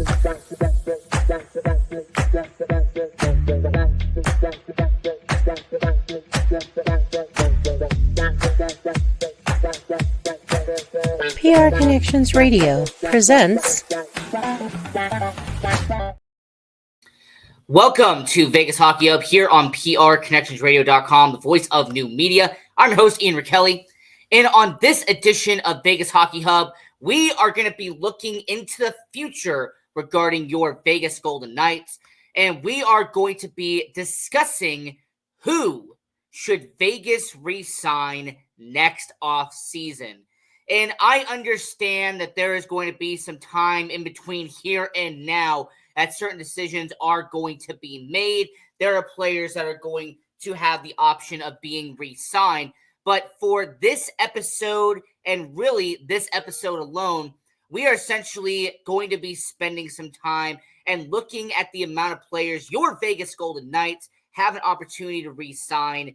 PR Connections Radio presents. Welcome to Vegas Hockey Hub here on PRConnectionsRadio.com, the voice of new media. I'm your host, Ian Rachiele. And on this edition of Vegas Hockey Hub, we are going to be looking into the future regarding your Vegas Golden Knights. And we are going to be discussing who should Vegas re-sign next offseason. And I understand that there is going to be some time in between here and now that certain decisions are going to be made. There are players that are going to have the option of being re-signed. But for this episode, and really this episode alone, we are essentially going to be spending some time and looking at the amount of players your Vegas Golden Knights have an opportunity to re-sign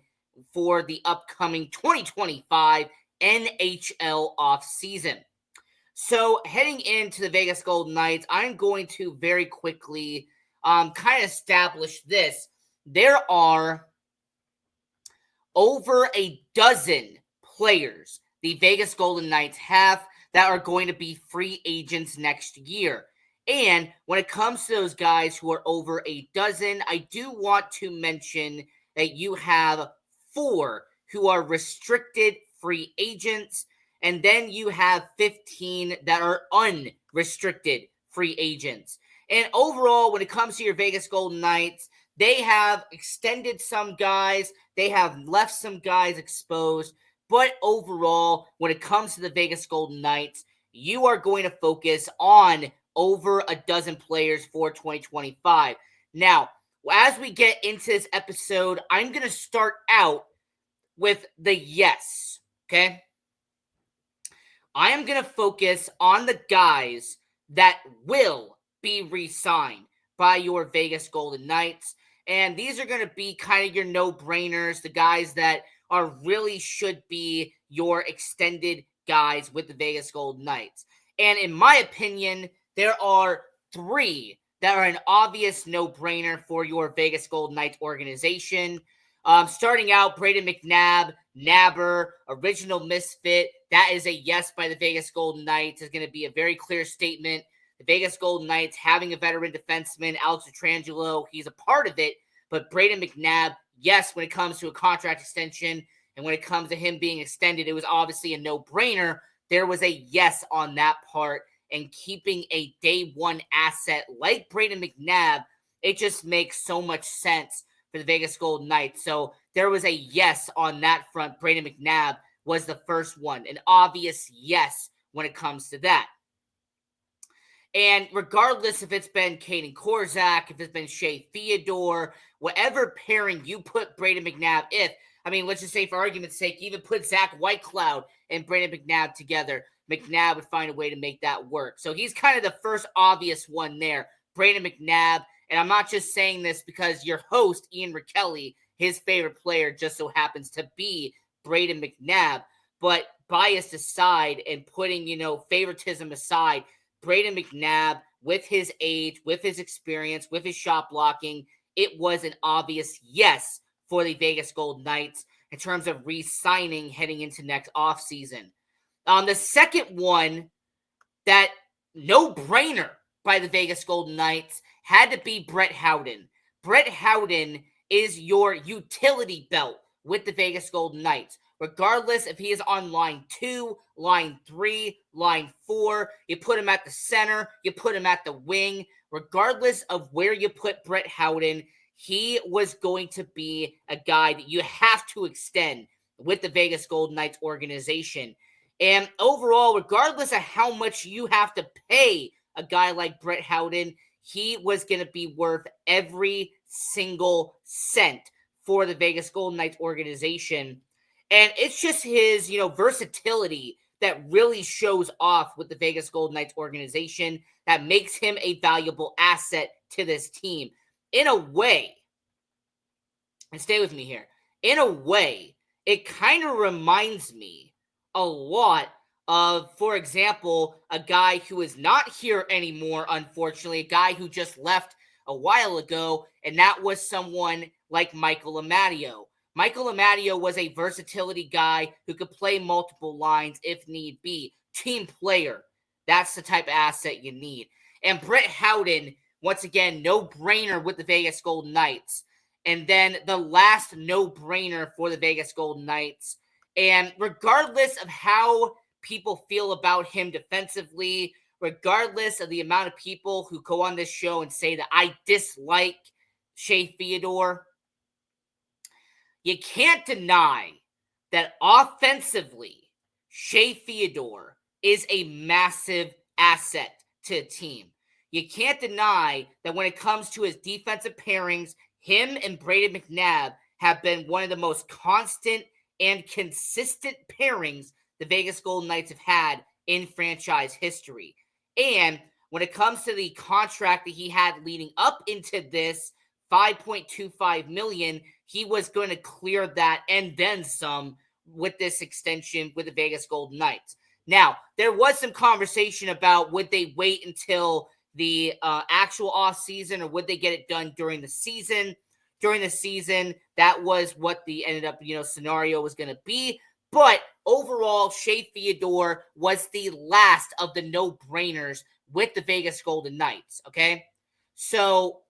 for the upcoming 2025 NHL offseason. So heading into the Vegas Golden Knights, I'm going to very quickly kind of establish this. There are over a dozen players the Vegas Golden Knights have that are going to be free agents next year. And when it comes to those guys who are over a dozen, I do want to mention that you have 4 who are restricted free agents, and then you have 15 that are unrestricted free agents. And overall, when it comes to your Vegas Golden Knights, they have extended some guys, they have left some guys exposed, but overall, when it comes to the Vegas Golden Knights, you are going to focus on over a dozen players for 2025. Now, as we get into this episode, I'm going to start out with the yes. Okay, I am going to focus on the guys that will be re-signed by your Vegas Golden Knights. And these are going to be kind of your no-brainers, the guys that are really should be your extended guys with the Vegas Golden Knights. And in my opinion, there are 3 that are an obvious no-brainer for your Vegas Golden Knights organization. Starting out, Brayden McNabb, Nabber, original misfit. That is a yes by the Vegas Golden Knights. Is going to be a very clear statement. The Vegas Golden Knights having a veteran defenseman, Alex Pietrangelo, he's a part of it. But Brayden McNabb, yes, when it comes to a contract extension and when it comes to him being extended, it was obviously a no-brainer. There was a yes on that part. And keeping a day one asset like Brayden McNabb, it just makes so much sense for the Vegas Golden Knights. So there was a yes on that front. Brayden McNabb was the first one. An obvious yes when it comes to that. And regardless if it's been Kaden Korczak, if it's been Shea Theodore, whatever pairing you put Brayden McNabb, let's just say for argument's sake, even put Zach Whitecloud and Brayden McNabb together, McNabb would find a way to make that work. So he's kind of the first obvious one there, Brayden McNabb. And I'm not just saying this because your host, Ian Rachiele, his favorite player just so happens to be Brayden McNabb. But bias aside and putting, favoritism aside, Brayden McNabb, with his age, with his experience, with his shot blocking, it was an obvious yes for the Vegas Golden Knights in terms of re-signing heading into next offseason. The second one, that no-brainer by the Vegas Golden Knights, had to be Brett Howden. Brett Howden is your utility belt with the Vegas Golden Knights. Regardless if he is on line 2, line 3, line 4, you put him at the center, you put him at the wing. Regardless of where you put Brett Howden, he was going to be a guy that you have to extend with the Vegas Golden Knights organization. And overall, regardless of how much you have to pay a guy like Brett Howden, he was going to be worth every single cent for the Vegas Golden Knights organization. And it's just his, versatility that really shows off with the Vegas Golden Knights organization that makes him a valuable asset to this team. In a way, and stay with me here, in a way, it kind of reminds me a lot of, for example, a guy who is not here anymore, unfortunately, a guy who just left a while ago, and that was someone like Michael Amadio. Michael Amadio was a versatility guy who could play multiple lines if need be. Team player. That's the type of asset you need. And Brett Howden, once again, no-brainer with the Vegas Golden Knights. And then the last no-brainer for the Vegas Golden Knights. And regardless of how people feel about him defensively, regardless of the amount of people who go on this show and say that I dislike Shea Theodore, you can't deny that offensively, Shea Theodore is a massive asset to a team. You can't deny that when it comes to his defensive pairings, him and Braden McNabb have been one of the most constant and consistent pairings the Vegas Golden Knights have had in franchise history. And when it comes to the contract that he had leading up into this, $5.25 million, he was going to clear that and then some with this extension with the Vegas Golden Knights. Now, there was some conversation about would they wait until the actual offseason or would they get it done during the season? During the season, that was what the ended up, scenario was going to be. But overall, Shea Theodore was the last of the no-brainers with the Vegas Golden Knights, okay? So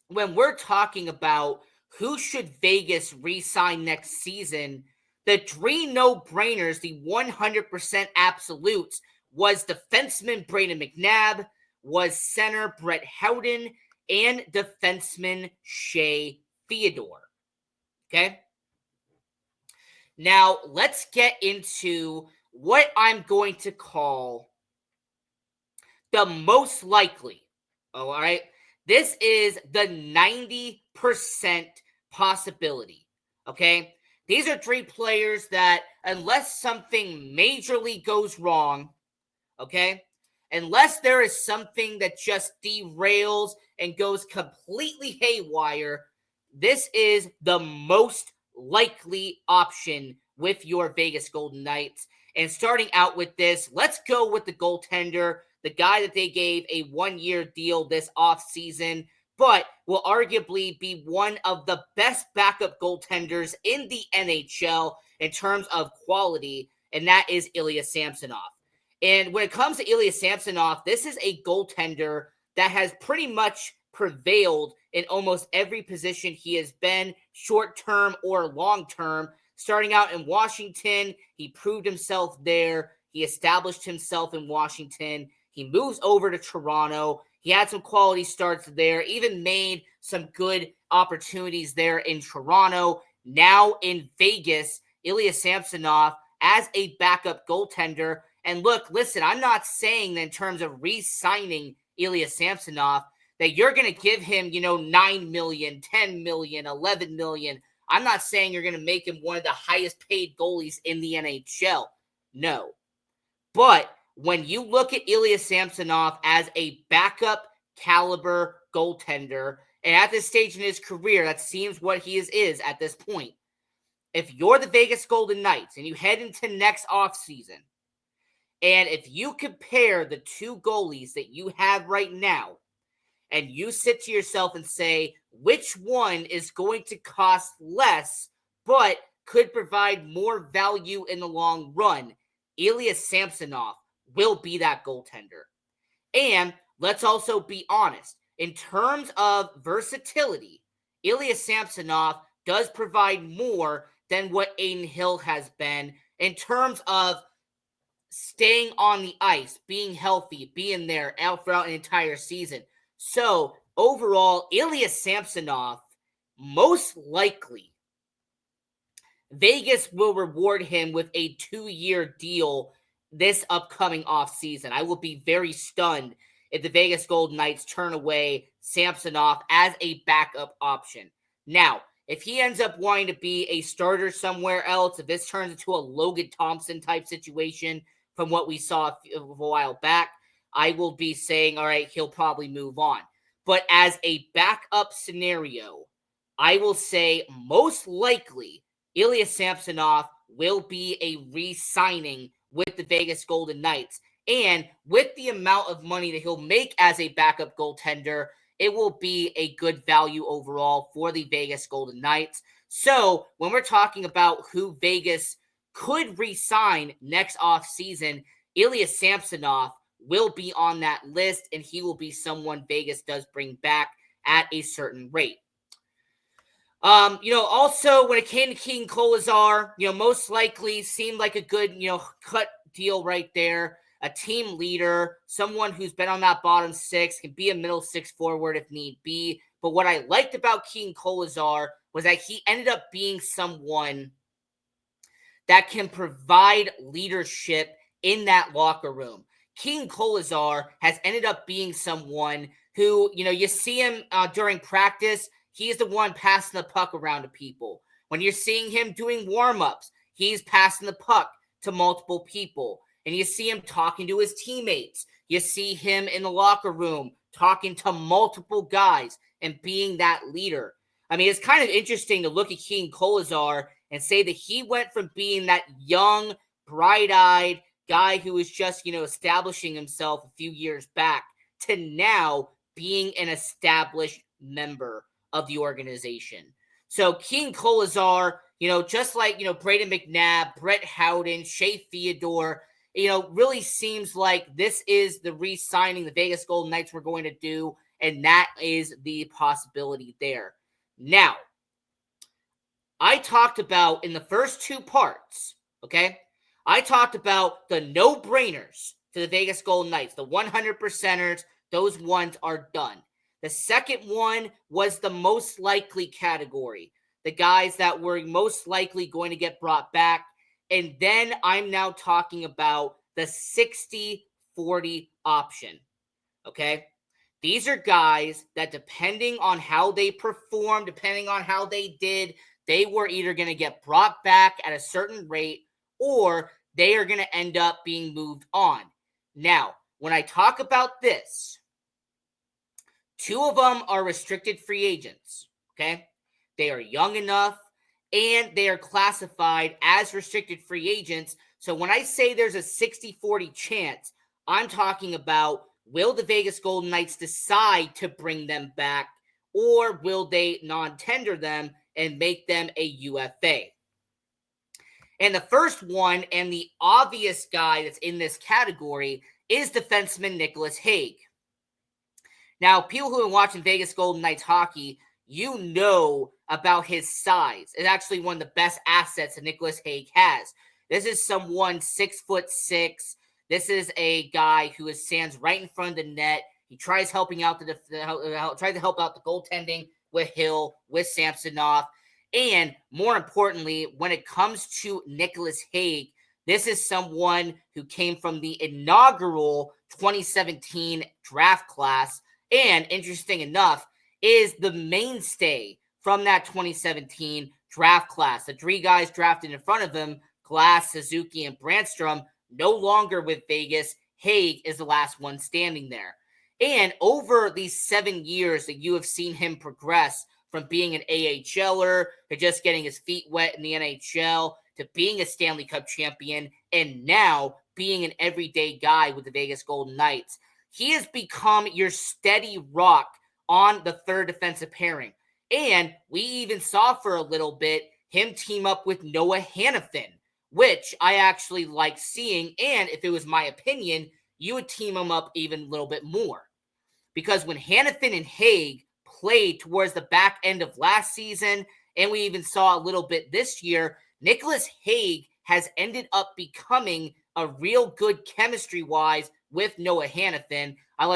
when we're talking about who should Vegas re-sign next season, the three no-brainers, the 100% absolutes, was defenseman Braden McNabb, was center Brett Howden, and defenseman Shea Theodore. Okay? Now, let's get into what I'm going to call the most likely. All right? This is the 90% possibility. Okay? These are three players that, unless something majorly goes wrong, okay, unless there is something that just derails and goes completely haywire, this is the most likely option with your Vegas Golden Knights. And starting out with this, let's go with the goaltender, the guy that they gave a one-year deal this offseason, but will arguably be one of the best backup goaltenders in the NHL in terms of quality, and that is Ilya Samsonov. And when it comes to Ilya Samsonov, this is a goaltender that has pretty much prevailed in almost every position he has been, short-term or long-term. Starting out in Washington, he proved himself there. He established himself in Washington. He moves over to Toronto. He had some quality starts there, even made some good opportunities there in Toronto. Now in Vegas, Ilya Samsonov as a backup goaltender. And look, listen, I'm not saying that in terms of re-signing Ilya Samsonov that you're going to give him, $9 million, $10 million, $11 million. I'm not saying you're going to make him one of the highest paid goalies in the NHL. No. But when you look at Ilya Samsonov as a backup caliber goaltender, and at this stage in his career, that seems what he is at this point. If you're the Vegas Golden Knights and you head into next offseason, and if you compare the two goalies that you have right now, and you sit to yourself and say, which one is going to cost less, but could provide more value in the long run, Ilya Samsonov will be that goaltender. And let's also be honest, in terms of versatility, Ilya Samsonov does provide more than what Adin Hill has been in terms of staying on the ice, being healthy, being there out throughout an entire season. So, overall, Ilya Samsonov, most likely, Vegas will reward him with a 2-year deal this upcoming offseason. I will be very stunned if the Vegas Golden Knights turn away Samsonov as a backup option. Now, if he ends up wanting to be a starter somewhere else, if this turns into a Logan Thompson type situation from what we saw a while back, I will be saying, all right, he'll probably move on. But as a backup scenario, I will say most likely Ilya Samsonov will be a re-signing with the Vegas Golden Knights. And with the amount of money that he'll make as a backup goaltender, it will be a good value overall for the Vegas Golden Knights. So when we're talking about who Vegas could re-sign next offseason, Ilya Samsonov will be on that list, and he will be someone Vegas does bring back at a certain rate. Also when it came to Keegan Kolesar, most likely seemed like a good, cut deal right there. A team leader, someone who's been on that bottom six, can be a middle six forward if need be. But what I liked about Keegan Kolesar was that he ended up being someone that can provide leadership in that locker room. Keegan Kolesar has ended up being someone who, you see him during practice, he's the one passing the puck around to people. When you're seeing him doing warm-ups, he's passing the puck to multiple people. And you see him talking to his teammates. You see him in the locker room talking to multiple guys and being that leader. I mean, it's kind of interesting to look at Keegan Kolesar and say that he went from being that young, bright-eyed guy who was just, establishing himself a few years back to now being an established member of the organization. So Keegan Kolesar, just like, Braden McNabb, Brett Howden, Shea Theodore, really seems like this is the re-signing the Vegas Golden Knights were going to do, and that is the possibility there. Now, I talked about in the first two parts, okay? I talked about the no-brainers to the Vegas Golden Knights, the 100%ers, those ones are done. The second one was the most likely category, the guys that were most likely going to get brought back. And then I'm now talking about the 60-40 option, okay? These are guys that, depending on how they performed, depending on how they did, they were either going to get brought back at a certain rate or they are going to end up being moved on. Now, when I talk about this, two of them are restricted free agents, okay? They are young enough and they are classified as restricted free agents. So when I say there's a 60-40 chance, I'm talking about, will the Vegas Golden Knights decide to bring them back, or will they non-tender them and make them a UFA? And the first one, and the obvious guy that's in this category, is defenseman Nicholas Hague. Now, people who have been watching Vegas Golden Knights hockey, you know about his size. It's actually one of the best assets that Nicholas Hague has. This is someone 6'6". This is a guy who stands right in front of the net. He tries helping out tries to help out the goaltending with Hill, with Samsonov. And more importantly, when it comes to Nicholas Hague, this is someone who came from the inaugural 2017 draft class. And interesting enough, is the mainstay from that 2017 draft class. The three guys drafted in front of him, Glass, Suzuki, and Brandstrom, no longer with Vegas. Hague is the last one standing there. And over these 7 years that you have seen him progress from being an AHLer to just getting his feet wet in the NHL to being a Stanley Cup champion and now being an everyday guy with the Vegas Golden Knights, he has become your steady rock on the third defensive pairing. And we even saw for a little bit him team up with Noah Hanifin, which I actually like seeing. And if it was my opinion, you would team him up even a little bit more. Because when Hanifin and Hague played towards the back end of last season, and we even saw a little bit this year, Nicholas Hague has ended up becoming a real good chemistry-wise with Noah Hanifin. I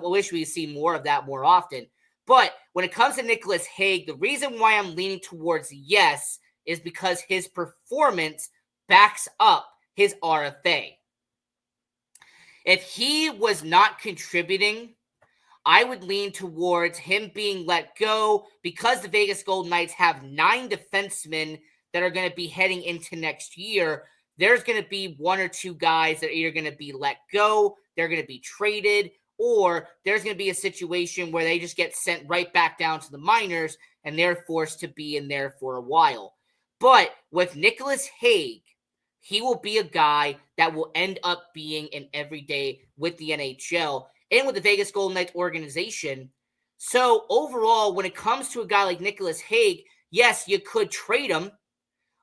wish we'd see more of that more often. But when it comes to Nicholas Hague, the reason why I'm leaning towards yes is because his performance backs up his RFA. If he was not contributing, I would lean towards him being let go, because the Vegas Golden Knights have 9 defensemen that are going to be heading into next year. There's going to be 1 or 2 guys that are either going to be let go, they're going to be traded, or there's going to be a situation where they just get sent right back down to the minors and they're forced to be in there for a while. But with Nicholas Hague, he will be a guy that will end up being an everyday with the NHL and with the Vegas Golden Knights organization. So overall, when it comes to a guy like Nicholas Hague, yes, you could trade him.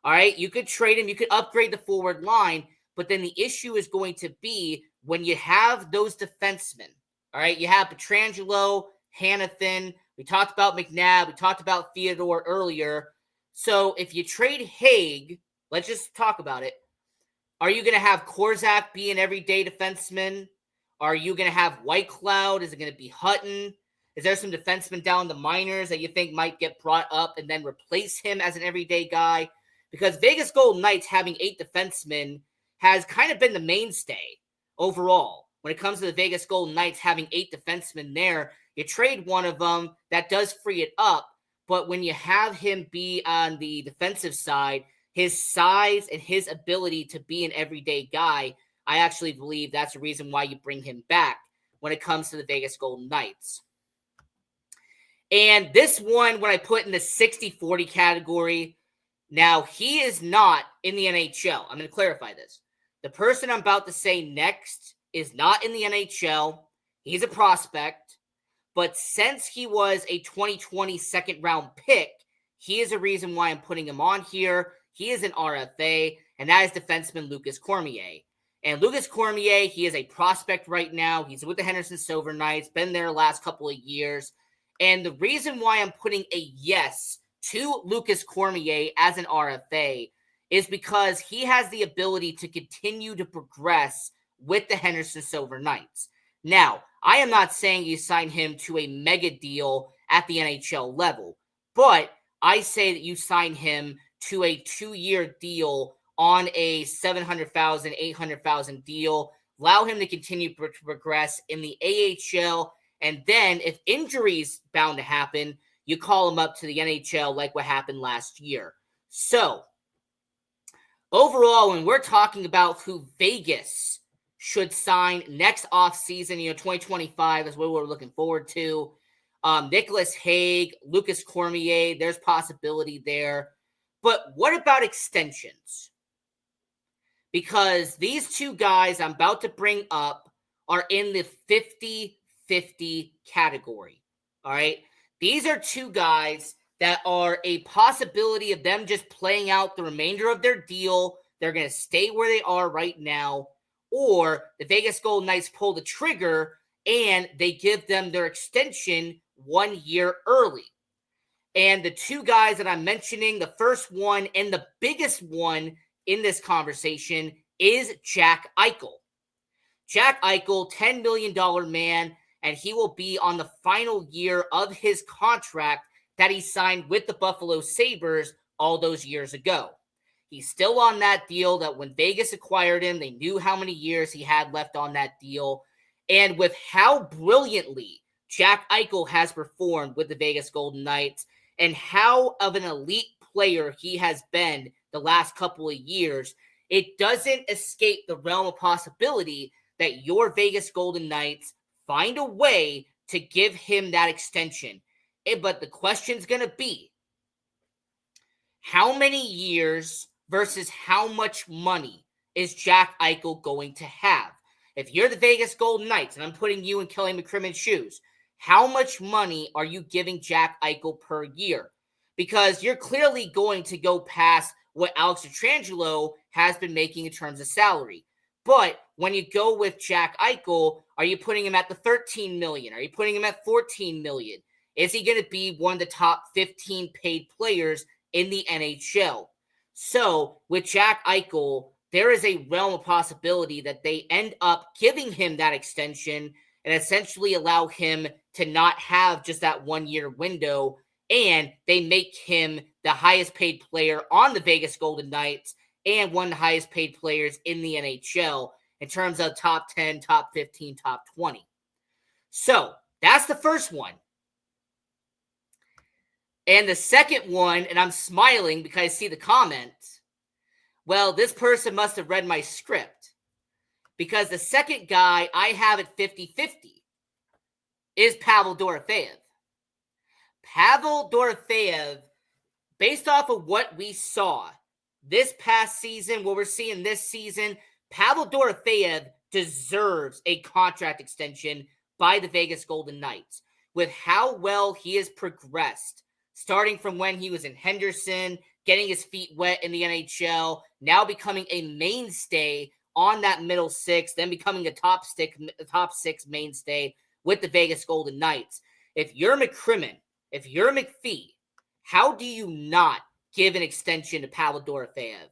All right, you could trade him. You could upgrade the forward line. But then the issue is going to be when you have those defensemen. All right, you have Pietrangelo, Hanifin. We talked about McNabb. We talked about Theodore earlier. So if you trade Hague, let's just talk about it. Are you going to have Korzak be an everyday defenseman? Are you going to have Whitecloud? Is it going to be Hutton? Is there some defensemen down in the minors that you think might get brought up and then replace him as an everyday guy? Because Vegas Golden Knights having 8 defensemen has kind of been the mainstay overall. When it comes to the Vegas Golden Knights having 8 defensemen there, you trade one of them, that does free it up. But when you have him be on the defensive side, his size and his ability to be an everyday guy, I actually believe that's the reason why you bring him back when it comes to the Vegas Golden Knights. And this one, when I put in the 60-40 category, now he is not in the NHL. I'm going to clarify this. The person I'm about to say next is not in the NHL. He's a prospect. But since he was a 2020 second-round pick, he is a reason why I'm putting him on here. He is an RFA, and that is defenseman Lucas Cormier. And Lucas Cormier, he is a prospect right now. He's with the Henderson Silver Knights, been there the last couple of years. And the reason why I'm putting a yes to Lucas Cormier as an RFA is because he has the ability to continue to progress with the Henderson Silver Knights. Now, I am not saying you sign him to a mega deal at the NHL level, but I say that you sign him to a 2-year deal on a $700,000, $800,000 deal. Allow him to continue to progress in the AHL, and then if injuries bound to happen, you call him up to the NHL like what happened last year. So, overall, when we're talking about who Vegas should sign next offseason, 2025 is what we're looking forward to. Nicholas Hague, Lucas Cormier, there's possibility there. But what about extensions? Because these two guys I'm about to bring up are in the 50-50 category. All right? These are two guys that are a possibility of them just playing out the remainder of their deal. They're going to stay where they are right now. Or the Vegas Golden Knights pull the trigger and they give them their extension 1 year early. And the two guys that I'm mentioning, the first one and the biggest one in this conversation is Jack Eichel. Jack Eichel, $10 million man, and he will be on the final year of his contract that he signed with the Buffalo Sabres all those years ago. He's still on that deal that when Vegas acquired him, they knew how many years he had left on that deal. And with how brilliantly Jack Eichel has performed with the Vegas Golden Knights and how of an elite player he has been the last couple of years, it doesn't escape the realm of possibility that your Vegas Golden Knights find a way to give him that extension. But the question's going to be, how many years versus how much money is Jack Eichel going to have? If you're the Vegas Golden Knights, and I'm putting you in Kelly McCrimmon's shoes, how much money are you giving Jack Eichel per year? Because you're clearly going to go past what Alex Pietrangelo has been making in terms of salary. But when you go with Jack Eichel, are you putting him at the $13 million? Are you putting him at $14 million? Is he going to be one of the top 15 paid players in the NHL? So with Jack Eichel, there is a realm of possibility that they end up giving him that extension and essentially allow him to not have just that 1 year window, and they make him the highest paid player on the Vegas Golden Knights and one of the highest paid players in the NHL in terms of top 10, top 15, top 20. So that's the first one. And the second one, and I'm smiling because I see the comments, well, this person must have read my script, because the second guy I have at 50-50 is Pavel Dorofeyev. Pavel Dorofeyev, based off of what we saw this past season, what we're seeing this season, Pavel Dorofeyev deserves a contract extension by the Vegas Golden Knights. With how well he has progressed, starting from when he was in Henderson, getting his feet wet in the NHL, now becoming a mainstay on that middle six, then becoming a top six mainstay with the Vegas Golden Knights. If you're McCrimmon, if you're McPhee, how do you not give an extension to Pavel Dorofeyev?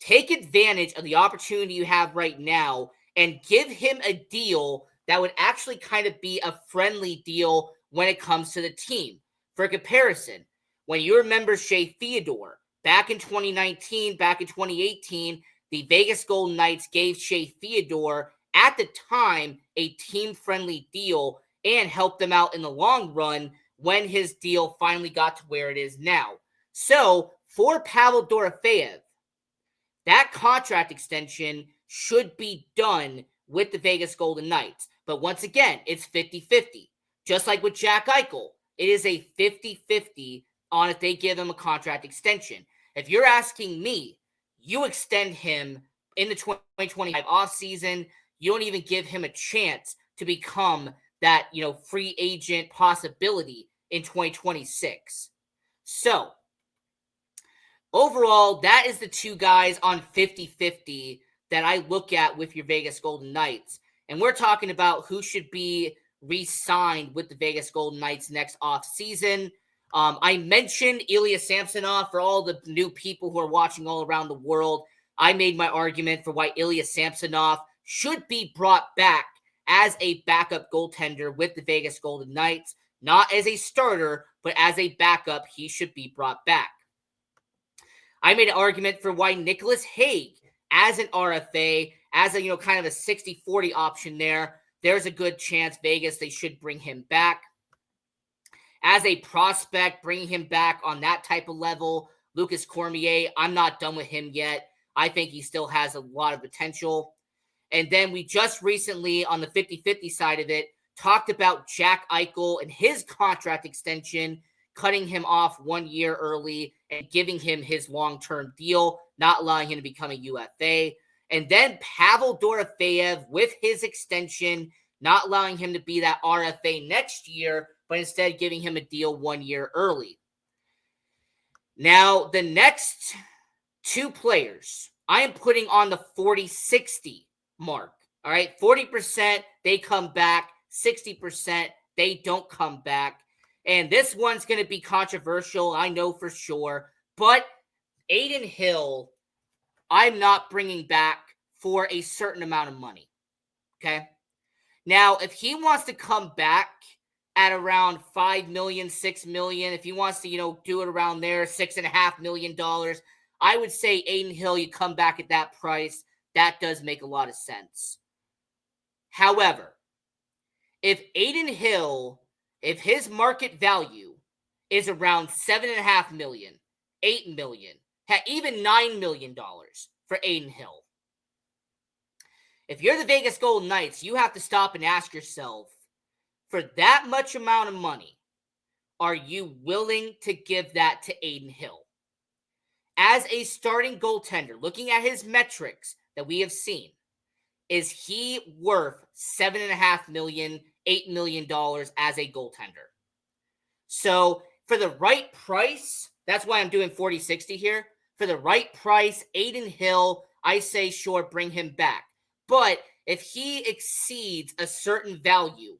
Take advantage of the opportunity you have right now and give him a deal that would actually kind of be a friendly deal when it comes to the team. For comparison, when you remember Shea Theodore, back in 2019, back in 2018, the Vegas Golden Knights gave Shea Theodore, at the time, a team-friendly deal and helped them out in the long run when his deal finally got to where it is now. So, for Pavel Dorofeyev, that contract extension should be done with the Vegas Golden Knights. But once again, it's 50-50. Just like with Jack Eichel, it is a 50-50 on if they give him a contract extension. If you're asking me, you extend him in the 2025 offseason. You don't even give him a chance to become that, free agent possibility in 2026. So, overall, that is the two guys on 50-50 that I look at with your Vegas Golden Knights. And we're talking about who should be re-signed with the Vegas Golden Knights next offseason. I mentioned Ilya Samsonov. For all the new people who are watching all around the world, I made my argument for why Ilya Samsonov should be brought back as a backup goaltender with the Vegas Golden Knights. Not as a starter, but as a backup, he should be brought back. I made an argument for why Nicholas Hague, as an RFA, as a, kind of a 60-40 option there's a good chance Vegas, they should bring him back. As a prospect, bringing him back on that type of level, Lucas Cormier, I'm not done with him yet. I think he still has a lot of potential. And then we just recently, on the 50-50 side of it, talked about Jack Eichel and his contract extension, cutting him off 1 year early and giving him his long-term deal, not allowing him to become a UFA. And then Pavel Dorofeyev with his extension, not allowing him to be that RFA next year, but instead giving him a deal 1 year early. Now, the next two players, I am putting on the 40-60 mark. All right, 40%, they come back. 60%, they don't come back. And this one's going to be controversial, I know for sure. But Adin Hill, I'm not bringing back for a certain amount of money. Okay? Now, if he wants to come back at around $5 million, $6 million, if he wants to, do it around there, $6.5 million, I would say Adin Hill, you come back at that price. That does make a lot of sense. However, if Adin Hill, if his market value is around $7.5 million, $8 million, even $9 million for Adin Hill, if you're the Vegas Golden Knights, you have to stop and ask yourself, for that much amount of money, are you willing to give that to Adin Hill? As a starting goaltender, looking at his metrics that we have seen, is he worth $7.5 million, $8 million as a goaltender? So for the right price, that's why I'm doing 40-60 here. For the right price, Adin Hill, I say sure, bring him back. But if he exceeds a certain value,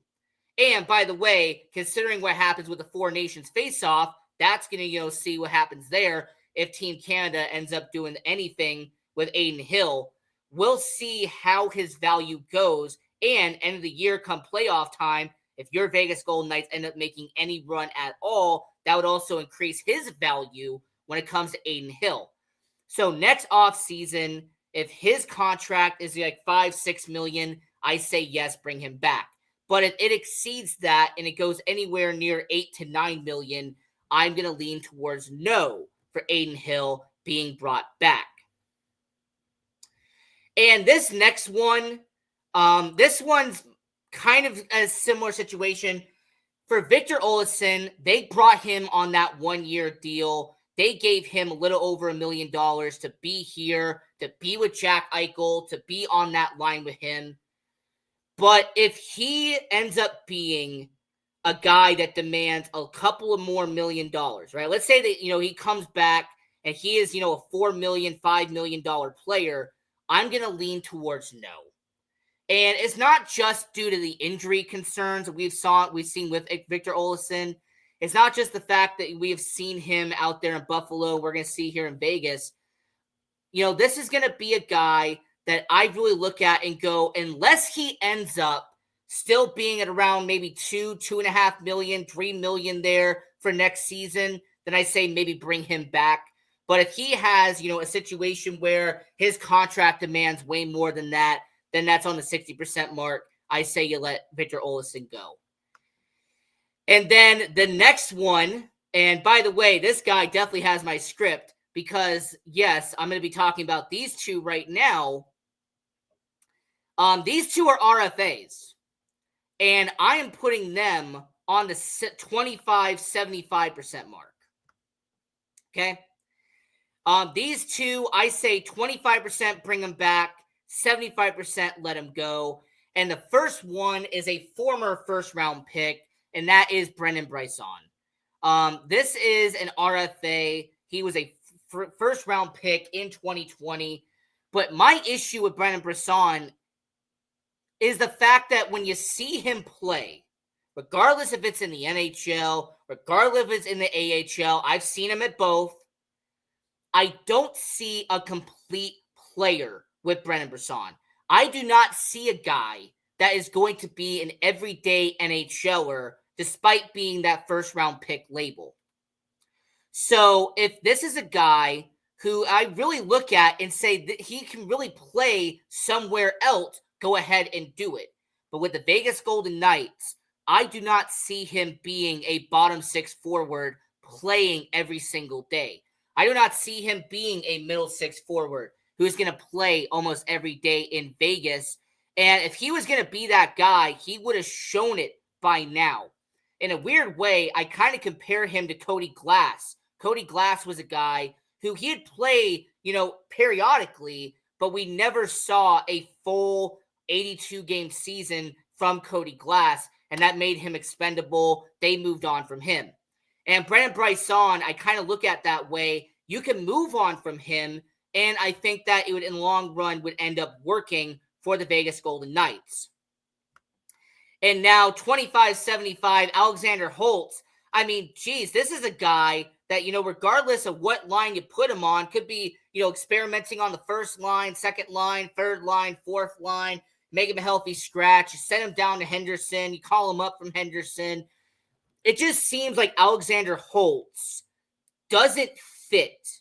and by the way, considering what happens with the Four Nations face-off, that's going to, see what happens there. If Team Canada ends up doing anything with Adin Hill, we'll see how his value goes. And end of the year, come playoff time, if your Vegas Golden Knights end up making any run at all, that would also increase his value when it comes to Adin Hill. So next offseason, if his contract is like $5-6 million, I say yes, bring him back. But if it exceeds that and it goes anywhere near $8 to $9 million, I'm going to lean towards no for Adin Hill being brought back. And this next one, this one's kind of a similar situation. For Victor Olofsson, they brought him on that 1 year deal. they gave him a little over $1 million to be here, to be with Jack Eichel, to be on that line with him. But if he ends up being a guy that demands a couple of more $1 million, right? Let's say that, he comes back and he is, a $4 million, $5 million player, I'm going to lean towards no. And it's not just due to the injury concerns that we've seen with Victor Olofsson. It's not just the fact that we have seen him out there in Buffalo. We're going to see here in Vegas. This is going to be a guy that I really look at and go, unless he ends up still being at around maybe 2.5 million, 3 million there for next season, then I say maybe bring him back. But if he has, a situation where his contract demands way more than that, then that's on the 60% mark. I say you let Victor Olofsson go. And then the next one, and by the way, this guy definitely has my script because, yes, I'm going to be talking about these two right now. These two are RFAs, and I am putting them on the 25-75% mark. Okay? These two, I say 25% bring them back, 75% let him go. And the first one is a former first-round pick, and that is Brendan Brisson. This is an RFA. He was a first-round pick in 2020. But my issue with Brendan Brisson is the fact that when you see him play, regardless if it's in the NHL, regardless if it's in the AHL, I've seen him at both, I don't see a complete player with Brendan Brisson. I do not see a guy that is going to be an everyday NHLer despite being that first-round pick label. So if this is a guy who I really look at and say that he can really play somewhere else, go ahead and do it. But with the Vegas Golden Knights, I do not see him being a bottom six forward playing every single day. I do not see him being a middle six forward who's going to play almost every day in Vegas. And if he was going to be that guy, he would have shown it by now. In a weird way, I kind of compare him to Cody Glass. Cody Glass was a guy who he'd play, periodically, but we never saw a full 82-game season from Cody Glass, and that made him expendable. They moved on from him. And Brendan Brisson, I kind of look at that way. You can move on from him, and I think that it would, in the long run, would end up working for the Vegas Golden Knights. And now 25-75, Alexander Holtz. I mean, geez, this is a guy that, regardless of what line you put him on, could be, experimenting on the first line, second line, third line, fourth line, make him a healthy scratch. You send him down to Henderson. You call him up from Henderson. It just seems like Alexander Holtz doesn't fit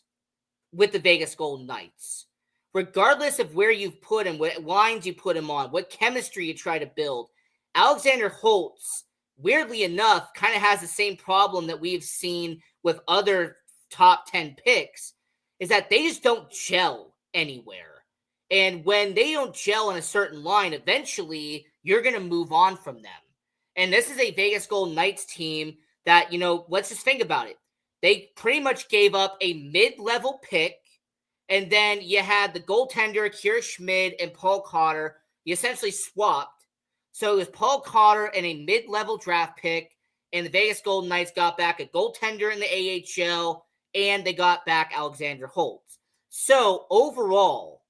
with the Vegas Golden Knights. Regardless of where you've put him, what lines you put him on, what chemistry you try to build, Alexander Holtz, weirdly enough, kind of has the same problem that we've seen with other top 10 picks, is that they just don't gel anywhere. And when they don't gel in a certain line, eventually you're going to move on from them. And this is a Vegas Golden Knights team that, let's just think about it. They pretty much gave up a mid-level pick, and then you had the goaltender, Kier Schmid, and Paul Cotter. You essentially swapped. So it was Paul Cotter and a mid-level draft pick, and the Vegas Golden Knights got back a goaltender in the AHL, and they got back Alexander Holtz. So overall,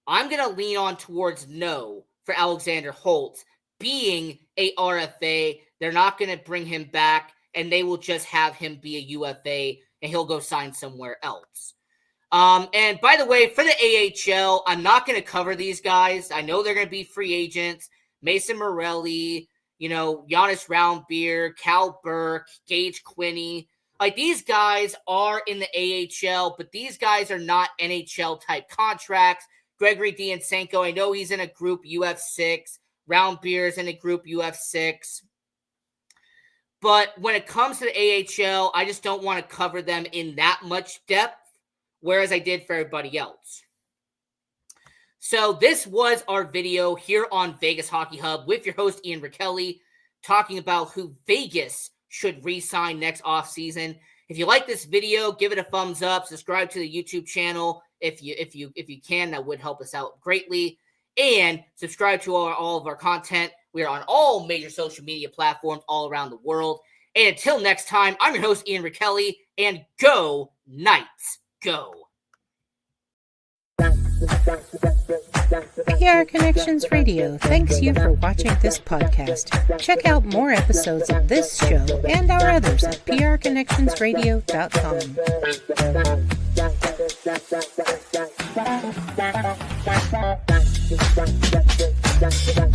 I'm going to lean on towards no for Alexander Holtz being a RFA. They're not going to bring him back, and they will just have him be a UFA, and he'll go sign somewhere else. And by the way, for the AHL, I'm not going to cover these guys. I know they're going to be free agents. Mason Morelli, Giannis Roundbeer, Cal Burke, Gage Quinney. Like, these guys are in the AHL, but these guys are not NHL-type contracts. Gregory Diansenko, I know he's in a group UF6. Roundbeer's in a group UF6. But when it comes to the AHL, I just don't want to cover them in that much depth, whereas I did for everybody else. So this was our video here on Vegas Hockey Hub with your host, Ian Rachiele, talking about who Vegas should re-sign next offseason. If you like this video, give it a thumbs up. Subscribe to the YouTube channel if you can. That would help us out greatly. And subscribe to all of our content. We are on all major social media platforms all around the world. And until next time, I'm your host, Ian Rachiele, and go Knights, go! PR Connections Radio thanks you for watching this podcast. Check out more episodes of this show and our others at prconnectionsradio.com.